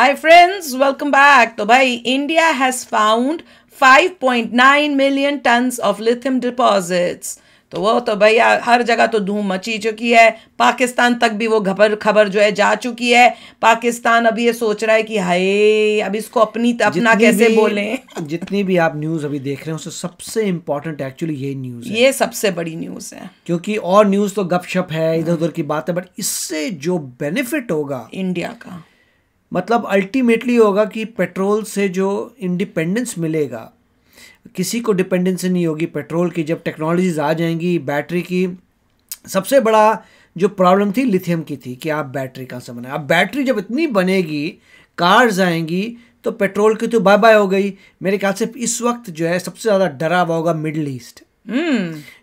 Hi friends, welcome back. तो भाई India has found 5.9 million tons of lithium deposits. तो वो तो भैया हर जगह तो धूम मची चुकी है। पाकिस्तान तक भी वो खबर जो है जा चुकी है। पाकिस्तान अब ये सोच रहा है कि हाय अब इसको अपना कैसे बोलें। जितनी भी आप न्यूज़ अभी देख रहे हैं उससे सबसे इम्पोर्टेंट एक्चुअली ये न्यूज़ है। ये सबसे बड़ी न्यूज़ है क्योंकि और न्यूज़ तो गपशप है, इधर उधर की बात है, बट इससे जो बेनिफिट होगा इंडिया का, मतलब अल्टीमेटली होगा कि पेट्रोल से जो इंडिपेंडेंस मिलेगा, किसी को डिपेंडेंसी नहीं होगी पेट्रोल की। जब टेक्नोलॉजीज आ जाएंगी बैटरी की, सबसे बड़ा जो प्रॉब्लम थी लिथियम की थी कि आप बैटरी कहाँ से बनाए। अब बैटरी जब इतनी बनेगी, कार्स आएंगी, तो पेट्रोल की तो बाय बाय हो गई। मेरे ख्याल से इस वक्त जो है सबसे ज़्यादा डरा हुआ होगा मिडिल ईस्ट।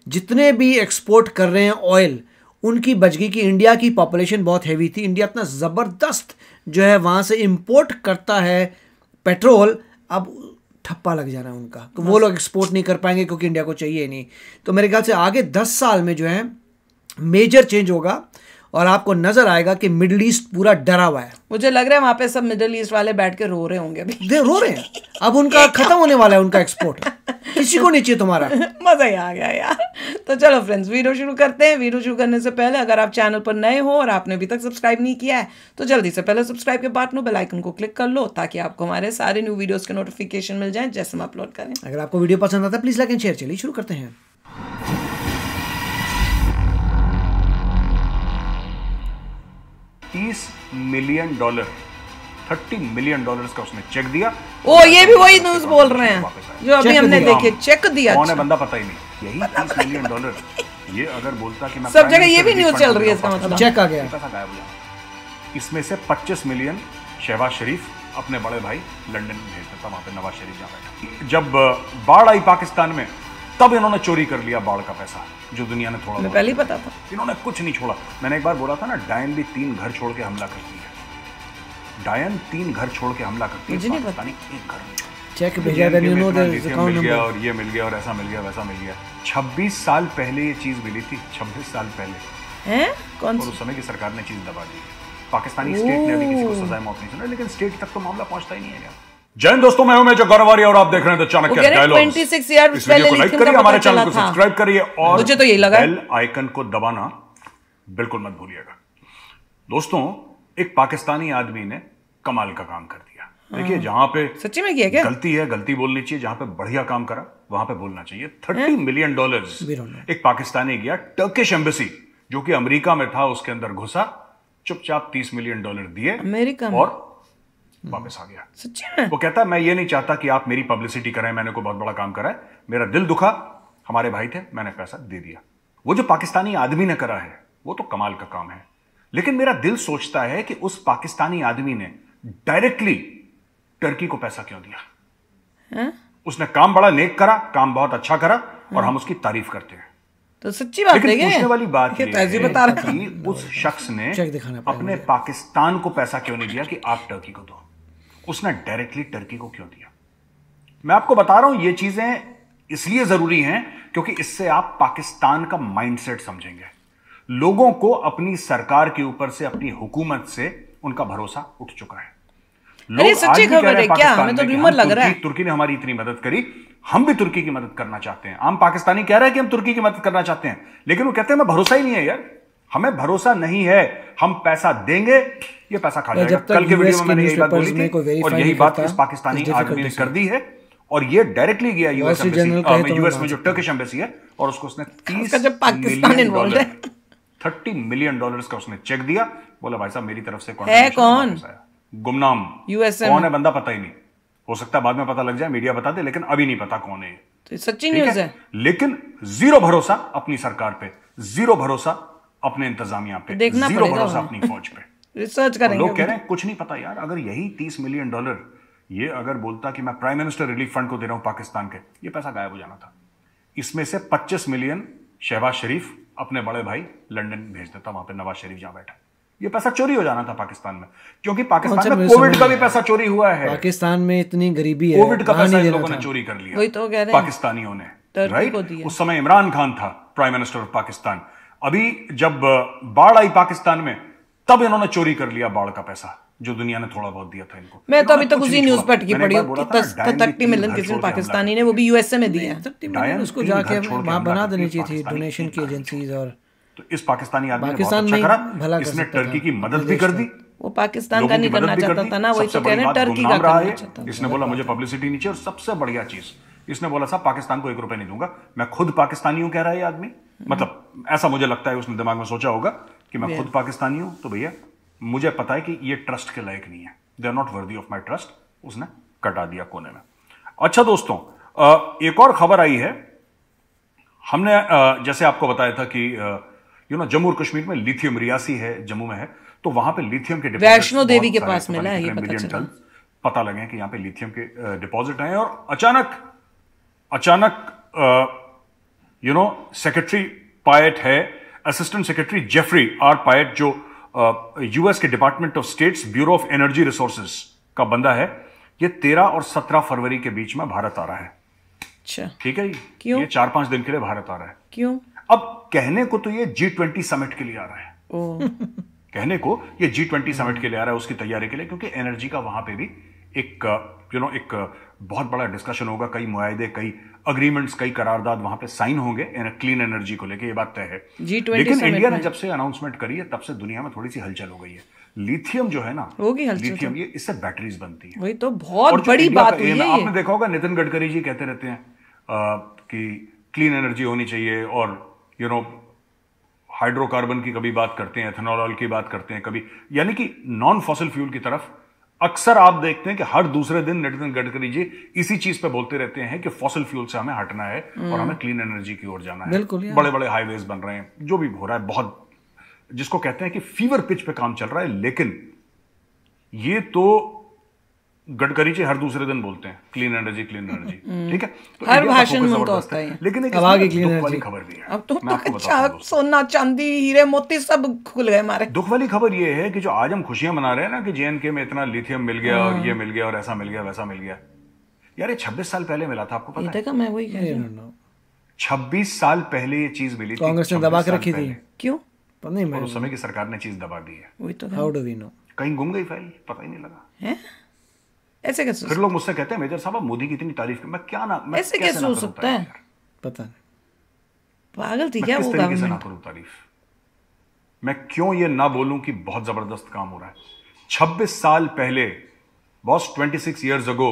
जितने भी एक्सपोर्ट कर रहे हैं ऑयल, उनकी बच गई कि इंडिया की पॉपुलेशन बहुत हैवी थी। इंडिया इतना ज़बरदस्त जो है वहाँ से इंपोर्ट करता है पेट्रोल, अब ठप्पा लग जाना है उनका, तो वो लोग एक्सपोर्ट नहीं कर पाएंगे क्योंकि इंडिया को चाहिए नहीं। तो मेरे ख्याल से आगे 10 साल में जो है मेजर चेंज होगा और आपको नजर आएगा कि मिडिल ईस्ट पूरा डरा हुआ है। मुझे लग रहा है वहां पे सब मिडिल ईस्ट वाले बैठ के रो रहे होंगे अभी। रो रहे हैं, अब उनका खत्म होने वाला है उनका एक्सपोर्ट। किसी को नहीं चाहिए तुम्हारा। मजा ही आ गया यार। तो चलो फ्रेंड्स, वीडियो शुरू करते हैं। वीडियो शुरू करने से पहले अगर आप चैनल पर नए हो और आपने अभी तक सब्सक्राइब नहीं किया है तो जल्दी से पहले सब्सक्राइब के बाद बेल आइकन को क्लिक कर लो ताकि आपको हमारे सारे न्यू वीडियोस के नोटिफिकेशन मिल जाएं जैसे हम अपलोड करें। अगर आपको वीडियो पसंद आता है प्लीज लाइक एंड शेयर। चलिए शुरू करते हैं। $30 मिलियन, $30 मिलियन का उसने चेक दिया। ओ ये भी वही न्यूज़ बोल रहे हैं जो अभी हमने देखे, चेक दिया। कौन है बंदा पता ही नहीं। यही $30 मिलियन। ये अगर बोलता कि मैं सब जगह ये भी न्यूज़ चल रही है, इसका मतलब चेक आ गया। पैसा गायब हो गया। इसमें से 25 मिलियन शहबाज शरीफ अपने बड़े भाई लंदन भेज देता, वहां पे नवाज शरीफ जहाँ बैठा। जब बाढ़ आई पाकिस्तान में तब इन्होंने चोरी कर लिया बाढ़ का पैसा, जो दुनिया ने थोड़ा पहले ही पता था। इन्होंने कुछ नहीं छोड़ा। मैंने एक बार बोला था ना, डायन भी 3 घर छोड़ के हमला करती है। डायन 3 घर छोड़ के हमला करती है, पाकिस्तानी एक घर चेक भेजा था, मिल गया और ये मिल गया और ऐसा मिल गया वैसा मिल गया। 26 साल पहले ये चीज मिली थी, 26 साल पहले हैं? कौन और उस समय की सरकार ने चीज दबा दी। पाकिस्तानी स्टेट ने अभी किसी को सजाए मौत नहीं सुना, लेकिन स्टेट तक तो मामला पहुंचता ही नहीं है यार। जय हिंद दोस्तों, मैं हूं मेजर गौरवारी और आप देख रहे हैं द चाणक्य डायलॉग्स। 26 ईयर इस वीडियो को लाइक करिए, हमारे चैनल को सब्सक्राइब करिए और मुझे तो यही लगा बेल आइकन को दबाना बिल्कुल मत भूलिएगा। दोस्तों, एक पाकिस्तानी आदमी ने कमाल का काम कर दिया। देखिए, जहां पे सच्ची में किया क्या? गलती है गलती बोलनी चाहिए, जहां पे बढ़िया काम करा वहां पे बोलना चाहिए। $30 मिलियन एक पाकिस्तानी गया टर्किश एम्बेसी जो कि अमेरिका में था, उसके अंदर घुसा, चुपचाप $30 मिलियन दिए अमेरिका में और वापस आ गया। सच्ची में? वो कहता है मैं ये नहीं चाहता कि आप मेरी पब्लिसिटी करें, मैंने कोई बहुत बड़ा काम करा है, मेरा दिल दुखा, हमारे भाई थे, मैंने पैसा दे दिया। वो जो पाकिस्तानी आदमी ने करा है वो तो कमाल का काम है, लेकिन मेरा दिल सोचता है कि उस पाकिस्तानी आदमी ने डायरेक्टली टर्की को पैसा क्यों दिया? उसने काम बड़ा नेक करा, काम बहुत अच्छा करा और हम उसकी तारीफ करते हैं। तो सच्ची बात है। लेकिन पूछने वाली बात ये है कि उस शख्स ने अपने पाकिस्तान को पैसा क्यों नहीं दिया कि आप टर्की को दो? उसने डायरेक्टली टर्की को क्यों दिया? मैं आपको बता रहा हूं, ये चीजें इसलिए जरूरी हैं क्योंकि इससे आप पाकिस्तान का माइंडसेट समझेंगे। लोगों को अपनी सरकार के ऊपर से, अपनी हुकूमत से उनका भरोसा उठ चुका है। लोग सच्ची खबर है क्या? हमें तो रूमर लग रहा है। तुर्की ने हमारी इतनी मदद करी, हम भी तुर्की की मदद करना चाहते हैं। आम पाकिस्तानी कह रहा है कि हम तुर्की की मदद करना चाहते हैं, लेकिन वो कहते हैं हमें भरोसा ही नहीं है यार, हमें भरोसा नहीं है, हम पैसा देंगे, ये पैसा खा जाएगा। कल के वीडियो में मैंने यही बात बोली थी और यही बात इस पाकिस्तानी आदमी ने कर दी है और ये डायरेक्टली गया यूएस में जो टर्किश एम्बेसी है और उसको उसने $30 मिलियन का उसने चेक दिया। बोला भाई साहब मेरी तरफ से कौन गुमनाम यूएसए कौन है बंदा पता ही नहीं, हो सकता है बाद में पता लग जाए, मीडिया बता दे, लेकिन अभी नहीं पता कौन है। तो सच्ची न्यूज़ है। लेकिन जीरो भरोसा अपनी सरकार पे, जीरो भरोसा अपने इंतजामिया पे, जीरो भरोसा अपनी फौज पे। रिसर्च करेंगे। लोग कह रहे हैं कुछ नहीं पता यार। अगर यही $30 मिलियन ये अगर बोलता कि मैं प्राइम मिनिस्टर रिलीफ फंड को दे रहा हूं पाकिस्तान के, ये पैसा गायब हो जाना था। इसमें से 25 मिलियन शहबाज शरीफ अपने बड़े भाई लंदन भेज देता, वहां पे नवाज शरीफ जहां बैठा। ये पैसा चोरी हो जाना था पाकिस्तान में, क्योंकि पाकिस्तान में कोविड का भी पैसा चोरी हुआ है। पाकिस्तान में इतनी गरीबी है, कोविड का पैसा इन लोगों ने चोरी कर लिया, वही तो कह रहे हैं पाकिस्तानियों ने, राइट? उस समय इमरान खान था प्राइम मिनिस्टर ऑफ पाकिस्तान। अभी जब बाढ़ आई पाकिस्तान में तब इन्होंने चोरी कर लिया बाढ़ का पैसा जो दुनिया ने थोड़ा बहुत दिया था इनको। मैं तो अभी तक कुछ उसी नहीं न्यूज छोड़ा। पर अटकी मैंने पड़ी एक हूँ बार कि बोला था, डायन ने 30 मिलियन घर किसी छोड़ के हमला पाकिस्तानी ने, किया। वो भी यूएसए में दिया। 30 डायन मिलियन उसको 3 जाके घर छोड़ के वहाँ हमला बना करती देनी है, चाहिए थी पाकिस्तानी डोनेशन की 1 घर एजेंसीज। और तो इस पाकिस्तानी आदमी ने बहुत पाकिस्तान अच्छा नहीं करा, भला कर इसने सकता टर्की था, की मदद अपने भी कर देश दी, का। वो पाकिस्तान लोगों का की नहीं मदद करना भी कर चाहता दी। था ना, वही सबसे तो कह बड़ी रहे हैं बात टर्की का गुमनाम रहा करना है, चाहता था। इसने बोला मुझे पब्लिसिटी नहीं चाहिए, और सबसे बढ़िया चीज इसने बोला साहब पाकिस्तान को 1 रुपए नहीं दूंगा, मैं खुद पाकिस्तानी हूं, कह रहा है ये आदमी। मतलब ऐसा मुझे लगता है उसने दिमाग में सोचा होगा कि मैं खुद पाकिस्तानी हूं, तो भैया मुझे पता है कि ये ट्रस्ट के लायक नहीं है, they are not worthy of my trust, उसने कटा दिया कोने में। अच्छा दोस्तों, एक और खबर आई है, हमने जैसे आपको बताया था कि जम्मू और कश्मीर में लिथियम, रियासी है, जम्मू में है, तो वहां पे लिथियम के डिपॉजिट वैष्णो देवी के पास मिला है, ये पता मिलियन चला। टन पता लगे कि यहां पे लिथियम के डिपॉजिट हैं। और अचानक सेक्रेटरी पायट है, असिस्टेंट सेक्रेटरी जेफरी आर पायट, जो यूएस के department of states bureau of energy resources का बंदा है, ये 13 और 17 फरवरी के बीच में भारत आ रहा है। अच्छा, ठीक है, क्यों? ये 4-5 दिन के लिए भारत आ रहा है। क्यों? अब कहने को तो ये G20 समिट के लिए आ रहा है, ओ कहने को ये G20 समिट के लिए आ रहा है, उसकी तैयारी के लिए, क्योंकि एनर्जी का वहां पे भी एक एक बहुत बड़ा डिस्कशन होगा, कई मुआहदे, कई अग्रीमेंट्स, कई करारदाद वहां पे साइन होंगे क्लीन एनर्जी को लेके, ये बात तय है। G20 लेकिन समिट इंडिया ने में। जब से अनाउंसमेंट करी है तब से दुनिया में थोड़ी सी हलचल हो गई है। लिथियम जो है ना, होगी हलचल तो। लिथियम, ये इससे बैटरीज बनती है। वही तो और बहुत जो बड़ी इंडिया बात का हुई aim है आपने ये। देखा होगा, नितिन गडकरी जी कहते रहते हैं कि क्लीन एनर्जी होनी चाहिए, और हाइड्रोकार्बन की कभी बात करते हैं, एथेनॉल ऑयल की बात करते हैं कभी, यानी कि नॉन फॉसिल फ्यूल की तरफ अक्सर आप देखते हैं कि हर दूसरे दिन नितिन गडकरी जी इसी चीज पे बोलते रहते हैं कि फॉसिल फ्यूल से हमें हटना है और हमें क्लीन एनर्जी की ओर जाना है। बिल्कुल यार। बड़े बड़े हाईवेज बन रहे हैं, जो भी हो रहा है, बहुत जिसको कहते हैं कि फीवर पिच पे काम चल रहा है। लेकिन ये तो गडकरी जी हर दूसरे दिन बोलते हैं क्लीन एनर्जी, क्लीन एनर्जी, ठीक है, तो हर इंडिया का भाषण फोकस में उनका जबरदस्त होता है। है। लेकिन एक अब आगे इसमें clean दुख वाली energy। खबर भी है। अब तो मैं आपको बताता हूं दोस्तों। सोना चांदी हीरे मोती सब खुल गए हमारे। दुख वाली खबर ये है कि जो आज हम खुशियां मना रहे हैं ना कि जेएनके में इतना लिथियम मिल गया और ये मिल गया और ऐसा मिल गया वैसा मिल गया, यार ये 26 साल पहले मिला था, आपको ये पता है? देखा, मैं वही कह रही हूँ। 26 साल पहले ये चीज मिली थी, कांग्रेस ने 26 दबा के साल रखी थी। पहले। क्यों? पता नहीं, और मैं उस समय की सरकार ने चीज दबा दी है, वही तो हाउ डू वी नो? कहीं गुम गई फाइल, पता ही नहीं लगा। है, ऐसे कैसे? फिर लोग मुझसे कहते हैं मेजर साहब आप मोदी की इतनी तारीफ, मैं क्या ना, मैं ऐसे कैसे कैसे ना हो करूं सकता है? तारीफ यार? पता नहीं। पागल थी मैं क्या किस वो तरीके से ना गवर्नमेंट? करूं तारीफ? मैं क्यों ये ना बोलूं कि बहुत जबरदस्त काम हो रहा है? 26 साल पहले, boss, 26 years ago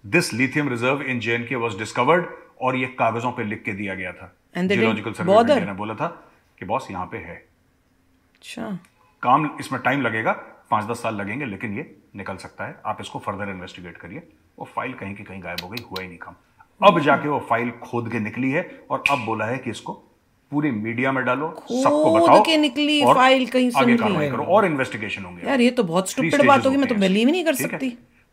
this lithium reserve in JNK was discovered, और ये कागजों पे लिख के दिया गया था। And they geological didn't survey of bother? India ने बोला था कि बॉस यहां पे है, अच्छा, काम इसमें टाइम लगेगा, 5-10 साल लगेंगे, लेकिन ये निकल सकता है, आप इसको फर्दर इन्वेस्टिगेट करिए। वो फाइल कहीं की कहीं गायब हो गई, हुआ ही नहीं काम। अब जाके वो फाइल खोद के निकली है, और अब बोला है कि इसको पूरी मीडिया में डालो, सबको खोद बताओ, के निकली और फाइल कहीं से आगे मिली कार्रवाई है। करो, और इन्वेस्टिगेशन होंगे। यार ये तो बहुत 3 स्टूपिड stages बात होगी, मैं होते तो हैं बिलीव ही नहीं कर ठीक है? सकती।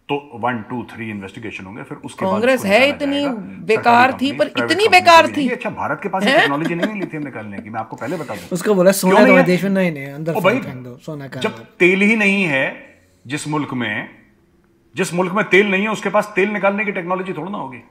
तो 1, 2, 3 इन्वेस्टिगेशन होंगे, फिर उसके बाद कांग्रेस उसको है निकाला इतनी जाएगा। बेकार सरकारी थी, कंपनी, पर प्राइवेट इतनी कंपनी बेकार भी नहीं। थी। अच्छा, भारत के पास ये टेक्नोलॉजी नहीं है लिथियम निकालने की, मैं आपको पहले बता दूं। उसको बोला सोना क्यों नहीं तो है? देश में नहीं, नहीं अंदर ओ भाई, फेंक दो सोना का। जब तेल ही नहीं है जिस मुल्क में तेल नहीं है, उसके पास तेल निकालने की टेक्नोलॉजी थोड़ा ना होगी।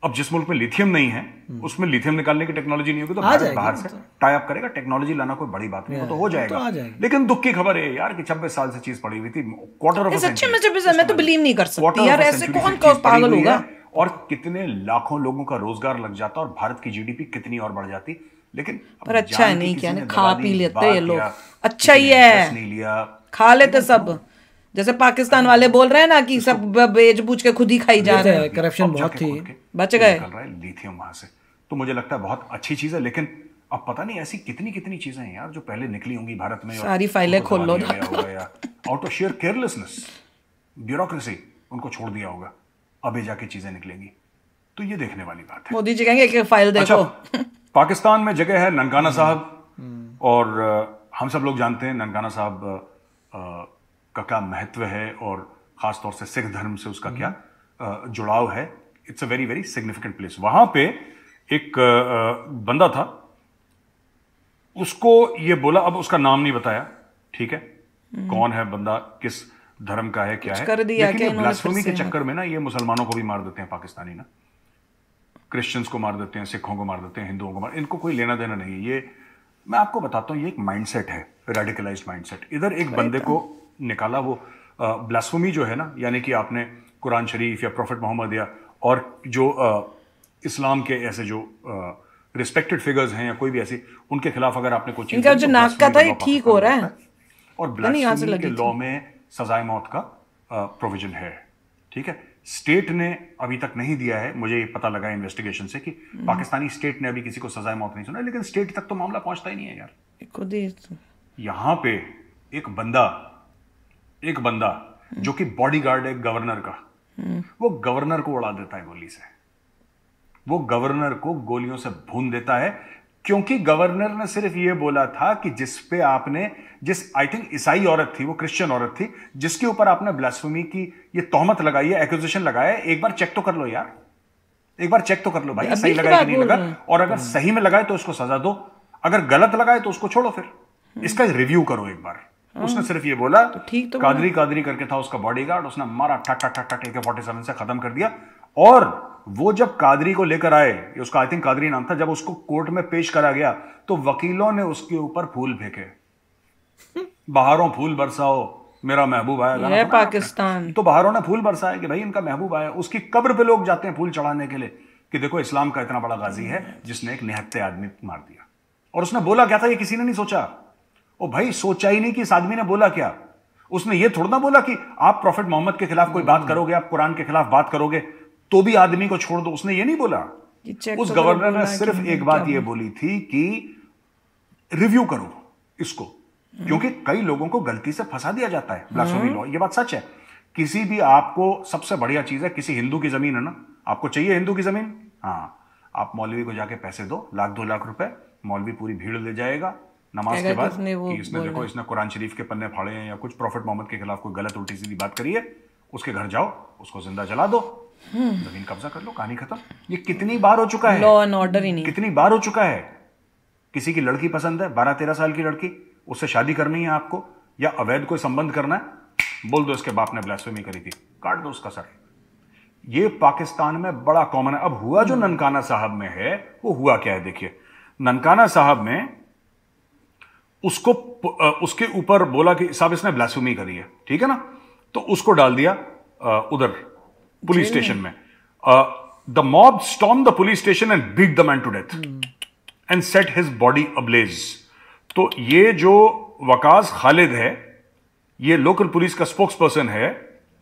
अब जिस मुल्क में लिथियम नहीं है, उसमें लिथियम निकालने की टेक्नोलॉजी नहीं होगी, तो आ भारत जाएगी, बाहर से टाई अप करेगा। टेक्नोलॉजी लाना कोई बड़ी बात नहीं, वो तो हो तो आ जाएगा। जाएगी। लेकिन दुख की खबर है यार कि 26 साल से चीज पड़ी हुई थी, क्वार्टर ऑफ सच्चे में 26 साल, मैं तो बिलीव नहीं कर सकती यार, ऐसे कौन पागल होगा? और कितने लाखों लोगों का रोजगार लग जाता और भारत की जीडीपी कितनी और बढ़ जाती। लेकिन पर अच्छा है नहीं, क्या किसी ना, ने खा दबा दी, पी लेते बात ये लोग, किया, अच्छा किसी ही ने है, इंटरेस्ट नहीं लिया, खा लेते सब। जैसे पाकिस्तान वाले बोल रहे हैं ना कि सब बेच बूझ के खुद ही खाई जा रहे हैं। करप्शन अब बहुत जाके थी, खुद के बच गए। निकल रहा है लिथियम वहां से, तो मुझे लगता है बहुत अच्छी चीज है। लेकिन अब पता नहीं ऐसी कितनी कितनी चीजें हैं यार जो पहले निकली होंगी भारत में, और सारी फाइलें उनको खोल लो दबा दिया होगा, या out of share carelessness, bureaucracy, उनको छोड़ दिया होगा, अबे जाके चीजें निकलेंगी। तो ये देखने वाली बात है। मोदी जी कहेंगे कि फाइल देखो। अच्छा, पाकिस्तान में जगह है ननकाना साहब, और हम सब लोग जानते हैं ननकाना साहब का क्या महत्व है, और खासतौर से सिख धर्म से उसका क्या जुड़ाव है। It's a very very significant place. वहां पे एक बंदा था, उसको ये बोला, अब उसका नाम नहीं बताया, ठीक है, कौन है बंदा, किस धर्म का है, क्या है, कर दिया लेकिन क्या ये इन्होंने ब्लास्फेमी फिर के से? चक्कर में ना ये मुसलमानों को भी मार देते हैं पाकिस्तानी ना, क्रिश्चियंस को मार देते हैं, सिखों को मार देते हैं, हिंदुओं को मार, इनको कोई लेना देना नहीं है। ये मैं आपको बताता हूँ, ये एक माइंडसेट है, रेडिकलाइज्ड माइंडसेट। इधर एक बंदे को निकाला, वो ब्लास्फेमी जो है ना, यानी कि आपने कुरान शरीफ या प्रोफेट मोहम्मद या और जो इस्लाम के ऐसे जो रिस्पेक्टेड फिगर्स हैं या कोई भी ऐसी, उनके खिलाफ अगर आपने कोई चीज, इनका जो नाक का था ये ठीक हो रहा है, और ब्लास्फेमी के लॉ में सजाए मौत का प्रोविजन है। ठीक है, स्टेट ने अभी तक नहीं दिया है, मुझे ये पता लगा इन्वेस्टिगेशन से कि पाकिस्तानी स्टेट ने अभी किसी को सजाए मौत नहीं सुना, लेकिन स्टेट तक तो मामला पहुंचता ही नहीं है यार। खुद ही यहां पे एक बंदा जो कि बॉडीगार्ड है गवर्नर का, वो गवर्नर को उड़ा देता है गोली से, वो गवर्नर को गोलियों से भून देता है, क्योंकि गवर्नर ने सिर्फ ये बोला था कि जिस आई थिंक ईसाई औरत थी, वो क्रिश्चियन औरत थी, जिसके ऊपर आपने ब्लास्फेमी की ये तोहमत लगाई है, एक्यूजेशन लगाया है, एक बार चेक तो कर लो यार, एक बार चेक तो कर लो भाई, सही लगाया कि नहीं लगा, और अगर सही में लगाए तो उसको सजा दो, अगर गलत लगाए तो उसको छोड़ो, फिर इसका रिव्यू करो एक बार। उसने सिर्फ ये बोला, तो कादरी करके था उसका बॉडीगार्ड, उसने मारा ठक ठक ठक ठक AK-47 से खत्म कर दिया। और वो जब कादरी को लेकर आए, उसका आई थिंक कादरी नाम था, जब उसको कोर्ट में पेश करा गया तो वकीलों ने उसके ऊपर फूल फेंके, बाहरों फूल बरसाओ मेरा महबूब आया, है पाकिस्तान, तो बाहरों ने फूल बरसाए कि भाई इनका महबूब आया। उसकी कब्र पे लोग जाते हैं फूल चढ़ाने के लिए कि देखो इस्लाम का इतना बड़ा गाजी है जिसने एक निहत्थे आदमी मार दिया। और उसने बोला क्या था ये किसी ने नहीं सोचा, ओ भाई सोचा ही नहीं कि इस आदमी ने बोला क्या। उसने ये थोड़ा ना बोला कि आप प्रॉफिट मोहम्मद के खिलाफ कोई बात करोगे, आप कुरान के खिलाफ बात करोगे तो भी आदमी को छोड़ दो, उसने ये नहीं बोला। उस गवर्नर ने सिर्फ एक बात ये बोली थी कि रिव्यू करो इसको, क्योंकि कई लोगों को गलती से फंसा दिया जाता है ब्लास्फेमी लॉ, ये बात सच है। किसी भी, आपको सबसे बढ़िया चीज है, किसी हिंदू की जमीन है ना, आपको चाहिए हिंदू की जमीन, हाँ आप मौलवी को जाके पैसे दो, 1-2 लाख रुपए, मौलवी पूरी भीड़ ले जाएगा नमाज के बाद कि इसने देखो इसने कुरान शरीफ के पन्ने फाड़े हैं या कुछ प्रॉफिट मोहम्मद के खिलाफ कोई गलत उल्टी सीधी बात करी है, उसके घर जाओ, उसको जिंदा जला दो, जमीन कब्जा कर लो, कहानी खत्म। ये कितनी बार हो चुका है, लॉ एंड ऑर्डर ही नहीं, कितनी बार हो चुका है। किसी की लड़की पसंद है, 12-13 साल की लड़की, उससे शादी करनी है आपको, या अवैध कोई संबंध करना है, बोल दो इसके बाप ने ब्लास्फेमी करी थी, काट दो उसका सर। ये पाकिस्तान में बड़ा कॉमन है। अब हुआ जो ननकाना साहब में है, वो हुआ क्या है देखिए। ननकाना साहब में उसको उसके ऊपर बोला कि साहब इसने ब्लास्फेमी करी है, ठीक है ना, तो उसको डाल दिया उधर पुलिस स्टेशन में। The mob storm the police station and beat the man to death and set his body ablaze. तो ये जो वकास खालिद है, ये लोकल पुलिस का स्पोक्स पर्सन है,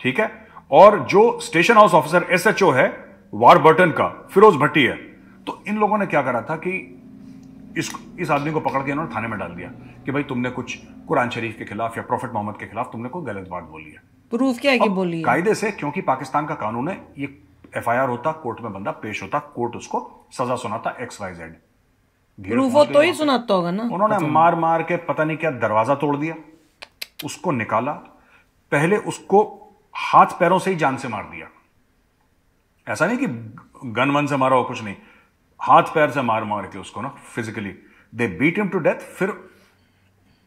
ठीक है, और जो स्टेशन हाउस ऑफिसर SHO है वारबर्टन का, फिरोज भट्टी है। तो इन लोगों ने क्या करा था कि इस आदमी को पकड़ के इन्होंने थाने में डाल दिया कि भाई तुमने कुछ कुरान शरीफ के खिलाफ या प्रॉफिट मोहम्मद के खिलाफ तुमने कोई गलत बात बोली है। प्रूफ क्या है कि बोली है? कायदे से, क्योंकि पाकिस्तान का कानून है, ये FIR होता, कोर्ट में बंदा पेश होता, कोर्ट उसको सजा सुनाता XYZ। प्रूफ हो तो ही सुनाता होगा ना। उन्होंने मार मार के पता नहीं क्या दरवाजा तोड़ दिया, उसको निकाला, पहले उसको हाथ पैरों से ही जान से मार दिया। ऐसा नहीं कि गन वन से मारा हो, कुछ नहीं, हाथ पैर से मार मार के उसको ना physically they beat him to death. फिर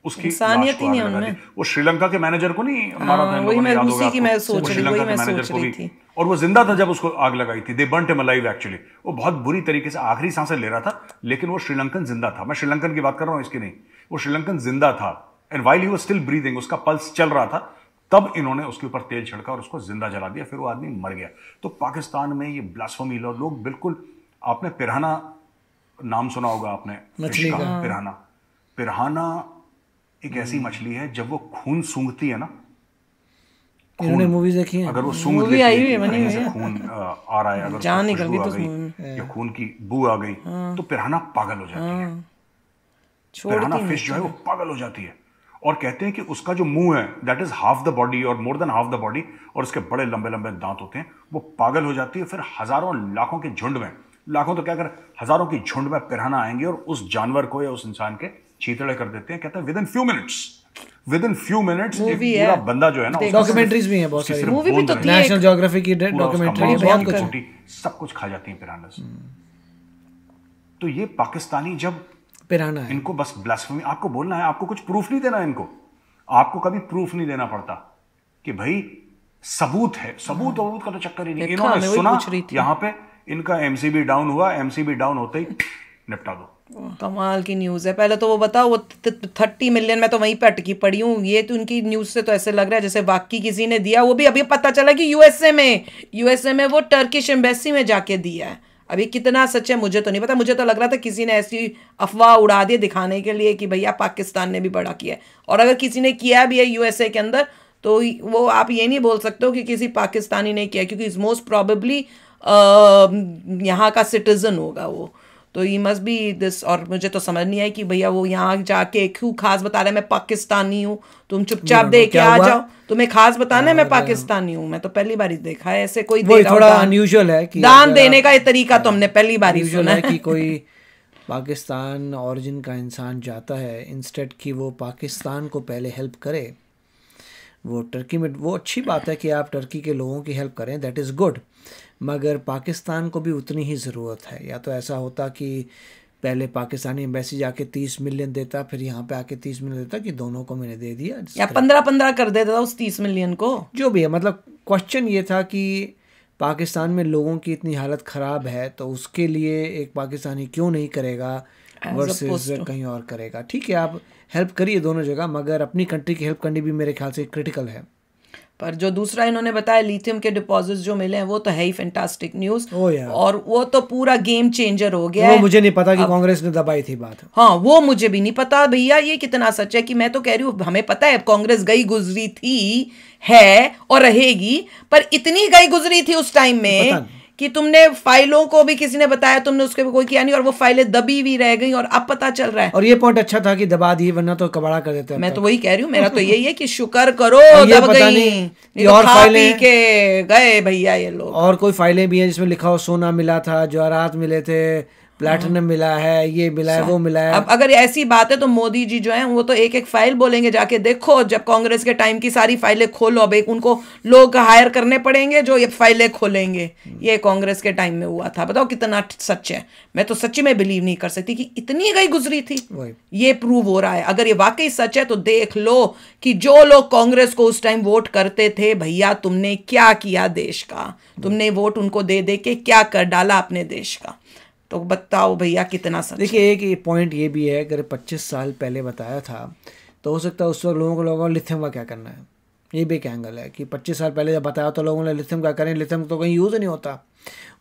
उसकी इंसानियत ही नहीं उनमें। वो श्रीलंका के मैनेजर को नहीं मारा था, वही मैं उसी की मैं सोच रही थी, और वो जिंदा था जब उसको आग लगाई थी। दे बर्न्ट हिम अलाइव एक्चुअली। वो बहुत बुरी तरीके से आखिरी सांसें ले रहा था, लेकिन वो श्रीलंकन जिंदा था। मैं श्रीलंकन की बात कर रहा हूं, इसकी नहीं। वो श्रीलंकन जिंदा था, and while he was still breathing, उसका पल्स चल रहा था, तब इन्होंने उसके ऊपर तेल छिड़का और उसको जिंदा जला दिया, फिर वो आदमी मर गया। तो पाकिस्तान में ये ब्लास्फेमी लॉ, लोग बिल्कुल, आपने पिराना नाम सुना होगा आपने, मछली का। पिराना एक ऐसी मछली है, जब वो खून सूंघती है ना, इन्होंने मूवीज देखी है, अगर वो सूंघ मूवी आई हुई है, बनी हुई से है, खून आ रहा है, अगर जान उसको निकल गई खुशबू तो आ गई या खून की बू आ गई, तो पिराना पागल हो जाती है। पिराना फिश जो है वो पागल हो जाती है, और कहते हैं कि उसका जो मुंह है, that is half the body और more than half the body, और उसके बड़े लंबे लंबे दांत होते हैं, वो पागल हो जाती है। फिर हजारों लाखों के झुंड में, लाखों तो क्या कर, हजारों की झुंड में पिराना आएंगे और उस जानवर को या उस इंसान के चीतड़े कर देते हैं। कहते हैं विद इन फ्यू मिनट्स एक पूरा बंदा जो है ना, डॉक्यूमेंट्रीज भी हैं बहुत सारी, मूवी भी तो थी, नेशनल ज्योग्राफी की डॉक्यूमेंट्री, बहुत कुछ, छोटी सब कुछ खा जाती हैं पिरानास। तो ये पाकिस्तानी जब पिराना है, इनको बस ब्लास्फेमी, आपको बोलना है, आपको कुछ प्रूफ नहीं देना इनको, आपको कभी प्रूफ नहीं देना पड़ता कि भाई सबूत है, सबूत का तो चक्कर ही नहीं। इन्होंने सुना यहाँ पे इनका MCB डाउन हुआ, MCB डाउन होते ही निपटा दो। कमाल की न्यूज़ है। पहले तो वो बताओ, वो 30 मिलियन में तो वहीं पे अटकी पड़ी हूँ। ये तो उनकी न्यूज़ से तो ऐसे लग रहा है जैसे वाकई किसी ने दिया, वो भी अभी पता चला कि यूएसए में वो टर्किश एम्बेसी में जाके दिया है। अभी कितना सच है मुझे तो नहीं पता, मुझे तो लग रहा था किसी ने ऐसी अफवाह उड़ा दी दिखाने के लिए कि भैया पाकिस्तान ने भी बड़ा किया है। और अगर किसी ने किया भी है यूएसए के अंदर तो वो आप ये नहीं बोल सकते हो कि किसी पाकिस्तानी ने किया, क्योंकि इज मोस्ट प्रॉबेबली यहाँ का सिटीजन होगा वो, तो ही मस्ट बी दिस। और मुझे तो समझ नहीं आई कि भैया वो यहाँ जाके क्यों खास बता रहे हैं मैं पाकिस्तानी हूँ, तुम चुपचाप दे के आ जाओ, तुम्हें खास बताना है मैं पाकिस्तानी हूँ। मैं तो पहली बार ही देखा है ऐसे कोई दे थोड़ा अनयूजुअल है कि दान देने का ये तरीका तो हमने पहली बार ही सुना है कि कोई पाकिस्तान ओरिजिन का इंसान जाता है, इंस्टेड कि वो पाकिस्तान को पहले हेल्प करे, वो टर्की में, वो अच्छी बात है कि आप टर्की के लोगों की हेल्प करें, दैट इज़ गुड, मगर पाकिस्तान को भी उतनी ही ज़रूरत है। या तो ऐसा होता कि पहले पाकिस्तानी एम्बेसी जाके 30 मिलियन देता, फिर यहाँ पे आके 30 मिलियन देता, कि दोनों को मैंने दे दिया, या 15-15 कर देता था उस 30 मिलियन को, जो भी है। मतलब क्वेश्चन ये था कि पाकिस्तान में लोगों की इतनी हालत ख़राब है तो उसके लिए एक पाकिस्तानी क्यों नहीं करेगा वर्सेस कहीं और करेगा। ठीक है, आप हेल्प करिए दोनों जगह, मगर अपनी कंट्री की हेल्प करनी भी मेरे ख्याल से क्रिटिकल है। पर जो दूसरा इन्होंने बताया लिथियम के डिपॉजिट्स जो मिले हैं वो तो है ही फैंटास्टिक न्यूज़, और वो तो पूरा गेम चेंजर हो गया है। मुझे नहीं पता कि कांग्रेस ने दबाई थी बात। हाँ, वो मुझे भी नहीं पता भैया ये कितना सच है, कि मैं तो कह रही हूँ हमें पता है कांग्रेस गई गुजरी थी, है और रहेगी, पर इतनी गई गुजरी थी उस टाइम में कि तुमने फाइलों को भी किसी ने बताया, तुमने उसके भी कोई किया नहीं, और वो फाइलें दबी भी रह गई, और अब पता चल रहा है। और ये पॉइंट अच्छा था कि दबा दी, वरना तो कबाड़ा कर देते हैं। मैं तो वही कह रही हूँ, मेरा तो यही है कि शुक्र करो दब गई, नहीं और खा पी के गए भैया ये लोग। और कोई फाइलें भी हैं जिसमें लिखा हो सोना मिला था, जवाहरात मिले थे, प्लैटिनम मिला है, ये मिला है, वो मिला है। अब अगर ऐसी बात है तो मोदी जी जो है वो तो एक एक फाइल बोलेंगे, जाके देखो जब कांग्रेस के टाइम की सारी फाइलें खोलो, अब एक उनको लोग हायर करने पड़ेंगे जो ये फाइलें खोलेंगे। ये कांग्रेस के टाइम में हुआ था, बताओ कितना सच है। मैं तो सच्ची में बिलीव नहीं कर सकती कि इतनी गई गुजरी थी। ये प्रूव हो रहा है, अगर ये वाकई सच है तो देख लो कि जो लोग कांग्रेस को उस टाइम वोट करते थे, भैया तुमने क्या किया देश का, तुमने वोट उनको दे दे के क्या कर डाला अपने देश का। तो बताओ भैया कितना सच। देखिए एक पॉइंट ये भी है, अगर 25 साल पहले बताया था तो हो सकता है उस वक्त लोगों को लिथियम का क्या करना है, ये भी एक एंगल है कि 25 साल पहले जब बताया तो लोगों ने लिथियम का करें, लिथियम तो कहीं यूज़ नहीं होता।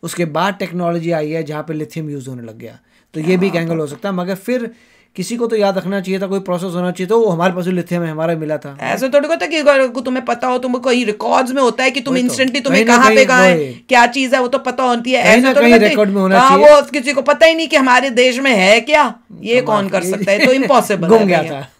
उसके बाद टेक्नोलॉजी आई है जहाँ पे लिथियम यूज़ होने लग गया, तो ये भी एक एंगल हो सकता है। मगर फिर किसी को तो याद रखना चाहिए था, कोई प्रोसेस होना चाहिए, तो वो हमारे पास लिथियम है, हमारा मिला था। ऐसे थोड़ी होता कि तुम्हें पता हो, तुम कोई रिकॉर्ड्स में होता है कि तुम इंस्टेंटली तुम्हें कहाँ पे कहाँ है क्या चीज है वो तो पता होती है। ऐसे तो रिकॉर्ड में होना चाहिए, वो किसी को पता ही नहीं कि हमारे देश में है क्या, ये कौन कर सकता है, तो इम्पॉसिबल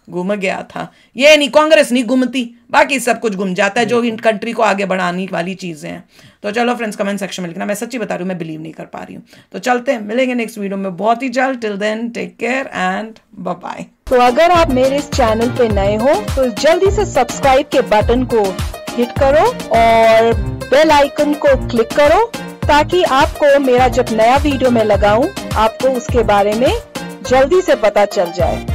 घूम गया था। ये नहीं, कांग्रेस नहीं घूमती, बाकी सब कुछ घूम जाता है जो इन कंट्री को आगे बढ़ाने वाली चीजें हैं। तो चलो फ्रेंड्स कमेंट सेक्शन में लिखना, मैं सच्ची बता रही हूँ मैं बिलीव नहीं कर पा रही हूँ। तो चलते हैं, मिलेंगे नेक्स्ट वीडियो में बहुत ही जल्द। Till then take care and bye bye. तो अगर आप मेरे इस चैनल पे नए हो तो जल्दी से सब्सक्राइब के बटन को हिट करो और बेल आइकन को क्लिक करो, ताकि आपको मेरा जब नया वीडियो मैं लगाऊं आपको उसके बारे में जल्दी से पता चल जाए।